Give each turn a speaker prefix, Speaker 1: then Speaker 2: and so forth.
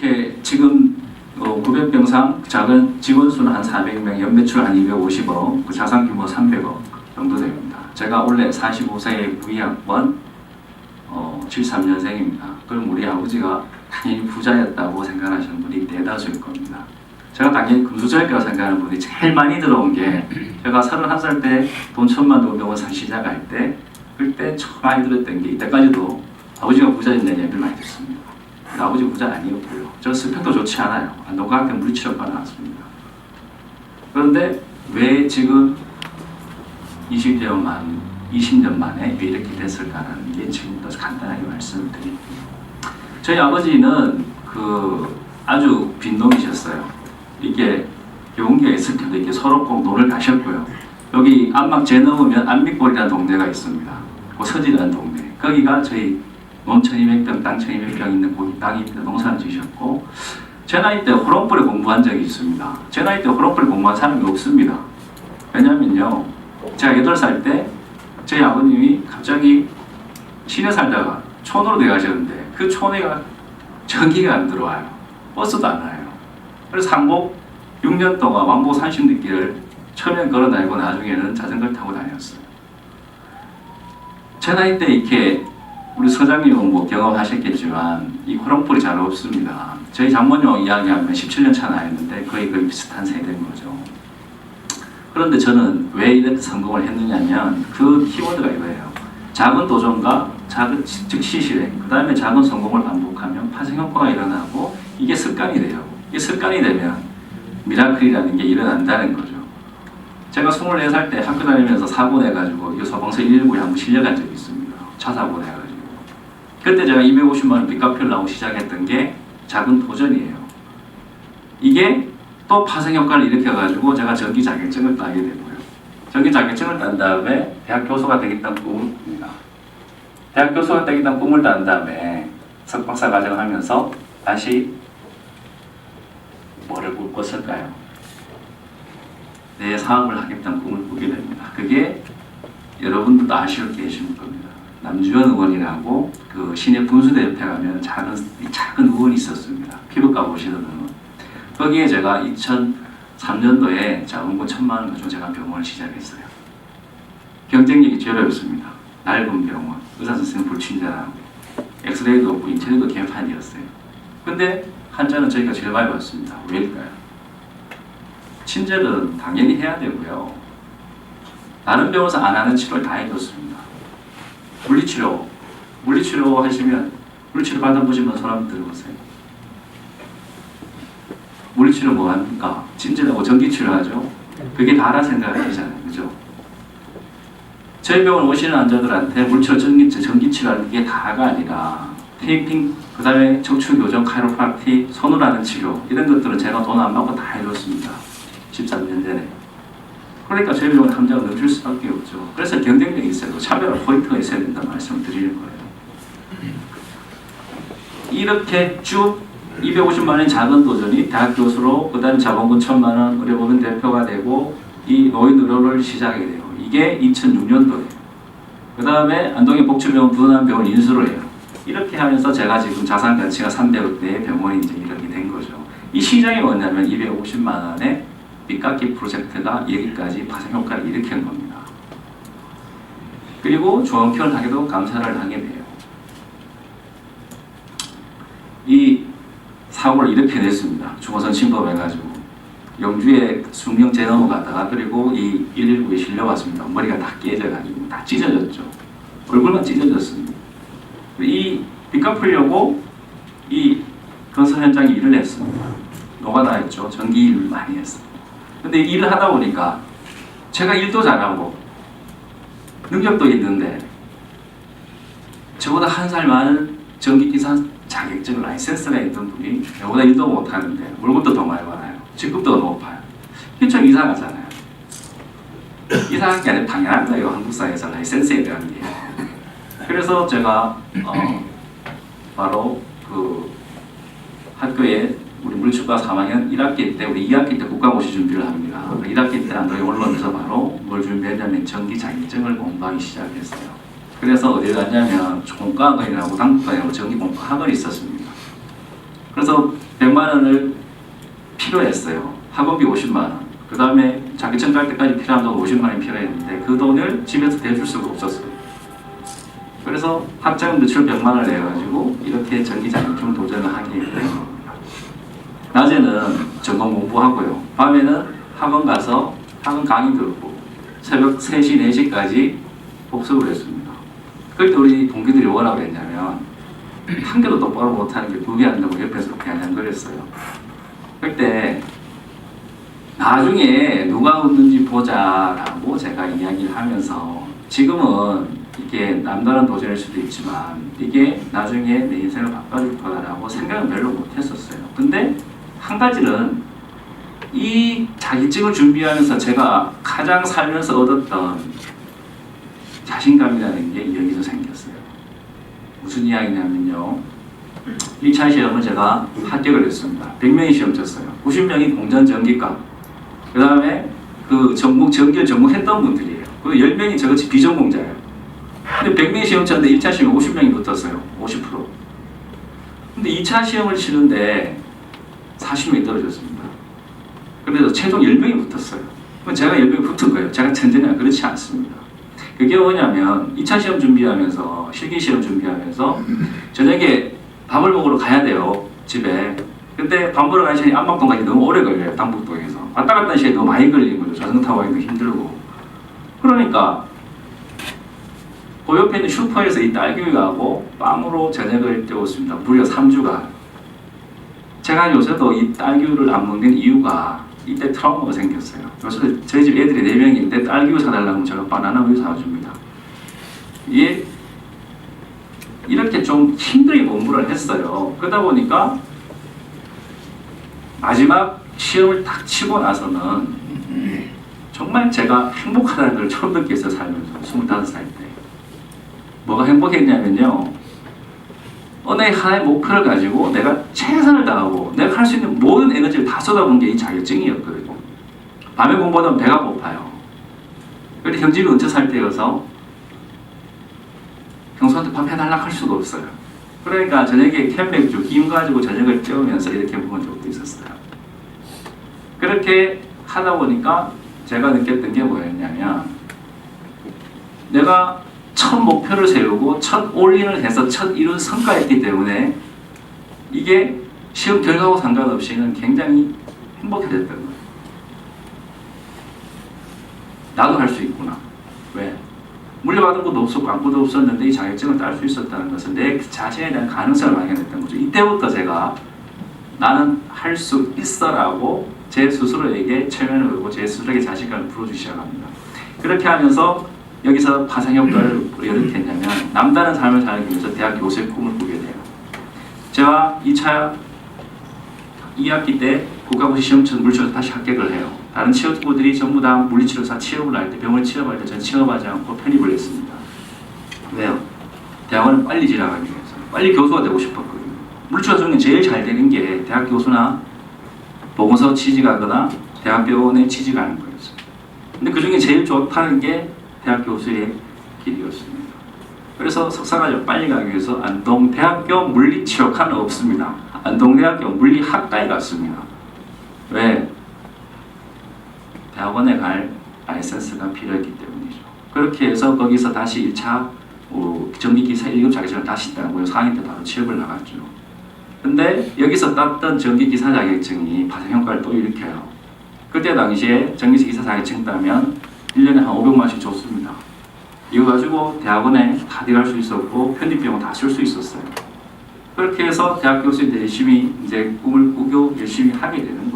Speaker 1: 이렇게 지금 900병상 작은 직원 수는 한 400명, 연매출 한 250억, 자산 규모 300억 정도 됩니다. 제가 원래 45세의 부의학번 73년생입니다. 그럼 우리 아버지가 당연히 부자였다고 생각하시는 분이 대다수일 겁니다. 제가 당연히 금수저일 거라고 생각하는 분이 제일 많이 들어온 게 제가 31살 때 돈 1,000만 원 병원상 시작할 때 그때 처음 많이 들었던 게 이때까지도 아버지가 부자였냐는 얘기를 많이 듣습니다. 아버지 부자 아니었고요. 저 스펙도 좋지 않아요. 안동과학대 물리치료과 나왔습니다. 그런데 왜 지금 20년 만에 왜 이렇게 됐을까라는 게 지금부터 간단하게 말씀을 드릴게요. 저희 아버지는 아주 빈놈이셨어요. 이게 용기가 있을 때도 이렇게 서로 꼭 놀을 가셨고요. 여기 안막제 넘으면 안밑골이라는 동네가 있습니다. 그 서지라는 동네. 거기가 저희 몸 1200평, 땅 1200평 있는 거기 땅입니다. 농사를 지셨고 제 나이 때 호롱불에 공부한 적이 있습니다. 제 나이 때 호롱불에 공부한 사람이 없습니다. 왜냐면요. 제가 8살 때 저희 아버님이 갑자기 시내 살다가 촌으로 내가셨는데 그 촌에가 전기가 안 들어와요. 버스도 안 와요. 그래서 항복 6년 동안 왕복 30리길을 처음엔 걸어 다니고 나중에는 자전거를 타고 다녔어요. 제 나이 때 이렇게 우리 서장님은 뭐 경험하셨겠지만 이 호롱불이 잘 없습니다. 저희 장모님 이야기하면 17년 차 나이였는데 거의 비슷한 세대인 거죠. 그런데 저는 왜 이렇게 성공을 했느냐면 그 키워드가 이거예요. 작은 도전과 작은 즉시 실행, 그 다음에 작은 성공을 반복하면 파생 효과가 일어나고 이게 습관이 돼요. 이게 습관이 되면 미라클이라는 게 일어난다는 거죠. 제가 24살 때 학교 다니면서 사고 내가지고 이 소방서 119에 한번 실려간 적이 있습니다. 차 사고 내가지고. 그때 제가 250만 원 빚갚으려고 나오고 시작했던 게 작은 도전이에요. 이게 또 파생 효과를 일으켜가지고 제가 전기 자격증을 따게 되고요. 전기 자격증을 딴 다음에 대학 교수가 되겠다는 꿈을 꿉니다. 대학 교수가 되겠다는 꿈을 딴 다음에 석박사 과정을 하면서 다시 뭐를 꿨을까요? 내 사업을 하겠다는 꿈을 꾸게 됩니다. 그게 여러분들도 아실 계실 겁니다. 남주현 의원이라고 그 시내 분수대 옆에 가면 작은 의원이 있었습니다. 피부과 보시던 의원. 거기에 제가 2003년도에 자본금 1,000만 원 가지고 제가 병원을 시작했어요. 경쟁력이 제일 어렵습니다. 낡은 병원, 의사 선생님 불친절하고 엑스레이도 없고 인테리어도 개판이었어요. 근데 환자는 저희가 제일 많이 받습니다. 왜일까요? 친절은 당연히 해야 되고요. 다른 병원에서 안 하는 치료를 다 해줬습니다. 물리치료 하시면 물리치료 받아보시면 손 한번 들어보세요. 물리치료 뭐 합니까? 친절하고 전기치료 하죠. 그게 다라 생각하시잖아요. 그죠? 저희 병원 오시는 환자들한테 물리치료, 전기치료하는 게 다가 아니라 테이핑, 그 다음에 척추교정, 카이로프락틱, 손으로 하는 치료 이런 것들은 제가 돈 안 받고 다 해줬습니다. 13년 전에. 그러니까 저희 병원 환자가 넘칠 수밖에 없죠. 그래서 경쟁력이 있어야 차별화 포인트가 있어야 된다는 말씀을 드리는 거예요. 이렇게 쭉 250만 원의 작은 도전이 대학 교수로 그 다음에 자본금 1,000만 원 의료법인 대표가 되고 이 노인 의료를 시작하게 돼요. 이게 2006년도예요. 그 다음에 안동의 복지병원 부산병원 인수를 해요. 이렇게 하면서 제가 지금 자산 가치가 300억대의 병원이 이제 이렇게 된 거죠. 이 시장이 뭐냐면 250만 원의 빚갚기 프로젝트가 여기까지 파생 효과를 일으킨 겁니다. 그리고 조원큐를 하게도 감사를 하게 돼요. 이 사고를 이렇게 냈습니다. 중호선 침범해가지고 영주에 숙명제 넘어가다가 그리고 이 119에 실려왔습니다. 머리가 다 깨져가지고 다 찢어졌죠. 얼굴만 찢어졌습니다. 이 빚 갚으려고 이 건설 현장에 일을 했습니다. 노가다 했죠. 전기 일을 많이 했습니다. 근데 일을 하다 보니까 제가 일도 잘하고 능력도 있는데 저보다 한 살 많은 전기기사 자격증 라이센스가 있는 분이 저보다 일도 못하는데 월급도 더 많이 받아요. 직급도 더 높아요. 이게 좀 이상하잖아요. 이상한 게 아니라 당연한 거예요. 한국 사회에서 라이센스에 대한 게. 그래서 제가 바로 그 학교에 우리 물리치과 3학년 1학기 때 우리 2학기 때 국가고시 준비를 합니다. 1학기 때 안동에 올라오면서 바로 뭘 준비했냐면 전기 자격증을 공부하기 시작했어요. 그래서 어디 갔냐면 공과학원이라고 당국관이라고 전기 공과학원이 있었습니다. 그래서 100만 원을 필요했어요. 학원비 50만 원. 그 다음에 자격증 딸 때까지 필요한 돈 50만 원이 필요했는데 그 돈을 집에서 대줄 수가 없었어요. 그래서 학자금 대출 100만 원을 내가지고 이렇게 전기 자격증 도전을 하게 된 겁니다. 낮에는 전공 공부하고요. 밤에는 학원 가서 학원 강의 듣고 새벽 3시, 4시까지 복습을 했습니다. 그때 우리 동기들이 뭐라고 했냐면 한 개도 똑바로 못하는 게 두 개 한다고 옆에서 그냥 그랬어요. 그때 나중에 누가 웃는지 보자라고 제가 이야기를 하면서 지금은 이게 남다른 도전일 수도 있지만 이게 나중에 내 인생을 바꿔줄 거라고 생각은 별로 못했었어요. 근데 한 가지는 이 자격증을 준비하면서 제가 가장 살면서 얻었던 자신감이라는 게 여기서 생겼어요. 무슨 이야기냐면요. 1차 시험을 제가 합격을 했습니다. 100명이 시험 쳤어요. 90명이 공전 전기과. 그 다음에 그 전기를 전공했던 분들이에요. 그 10명이 저같이 비전공자예요. 근데 100명이 시험 쳤는데 1차 시험에 50명이 붙었어요. 50%. 근데 2차 시험을 치는데 40명이 떨어졌습니다. 그래서 최종 10명이 붙었어요. 그럼 제가 10명이 붙은 거예요. 제가 천재냐? 그렇지 않습니다. 그게 뭐냐면 2차 시험 준비하면서 실기 시험 준비하면서 저녁에 밥을 먹으러 가야 돼요. 집에. 근데 밥 먹으러 가는 시간이 안방동 가기 너무 오래 걸려요. 당북동에서. 왔다 갔다 하는 시간이 너무 많이 걸리는 거죠. 자전거 타고 가기도 힘들고. 그러니까 그 옆에 있는 슈퍼에서 이 딸기하고 빵으로 저녁을 때웠습니다. 무려 3주간. 제가 요새도 이 딸기를 안 먹는 이유가 이때 트라우마가 생겼어요. 요새 저희 집 애들이 4명인데 딸기우유 사달라면 제가 바나나 우유 사줍니다. 이게 이렇게 좀 힘들게 공부를 했어요. 그러다 보니까 마지막 시험을 딱 치고 나서는 정말 제가 행복하다는 걸 처음 느꼈어요. 살면서 25살 때. 뭐가 행복했냐면요. 어느 하나의 목표를 가지고 내가 최선을 다하고 내가 할 수 있는 모든 에너지를 다 쏟아본 게 이 자격증이었거든요. 밤에 공부하면 배가 고파요. 그런데 형집이 은퇴 살 때여서 형수한테 밥 해달라고 할 수가 없어요. 그러니까 저녁에 캔맥주, 김 가지고 저녁을 때우면서 이렇게 먹은 적도 있었어요. 그렇게 하다 보니까 제가 느꼈던 게 뭐였냐면 내가 첫 목표를 세우고 첫 올인을 해서 첫 이룬 성과였기 때문에 이게 시험 결과하고 상관없이는 굉장히 행복해졌던 거예요. 나도 할 수 있구나. 왜? 물려받은 것도 없었고 아무것도 없었는데 이 자격증을 딸 수 있었다는 것은 내 자신에 대한 가능성을 발견했던 거죠. 이때부터 제가 나는 할 수 있어라고 제 스스로에게 체면을 걸고 제 스스로에게 자신감을 불어주기 시작합니다. 그렇게 하면서 여기서 파생효과를 어떻게 했냐면 남다른 삶을 살기 위해서 대학 교수의 꿈을 꾸게 돼요. 제가 2차 2학기 때 국가고시 시험 쳐 물리치료사 다시 합격을 해요. 다른 취업부들이 전부 다 물리치료사 취업을 할 때 병원 취업할 때 전 취업하지 않고 편입을 했습니다. 왜요? 대학원을 빨리 진학하기 위해서 빨리 교수가 되고 싶었거든요. 물리치료사 중에 제일 잘 되는 게 대학 교수나 보건소 취직하거나 대학병원에 취직하는 거였어요. 근데 그 중에 제일 좋다는 게 대학 교수의 길이었습니다. 그래서 석사과정 빨리 가기 위해서 안동대학교 물리치료과는 없습니다. 안동대학교 물리학과에 갔습니다. 왜? 대학원에 갈 라이센스가 필요했기 때문이죠. 그렇게 해서 거기서 다시 1차 전기기사 1급 자격증을 다시 따고요. 4학년 때 바로 취업을 나갔죠. 근데 여기서 땄던 전기기사 자격증이 파생효과를 또 일으켜요. 그때 당시에 전기기사 자격증 따면 1년에 한 500만 원씩 줬습니다. 이거 가지고 대학원에 다 들어갈 수 있었고 편입비용 다 쓸 수 있었어요. 그렇게 해서 대학 교수인데 열심히 이제 꿈을 꾸고 열심히 하게 되는 거예요.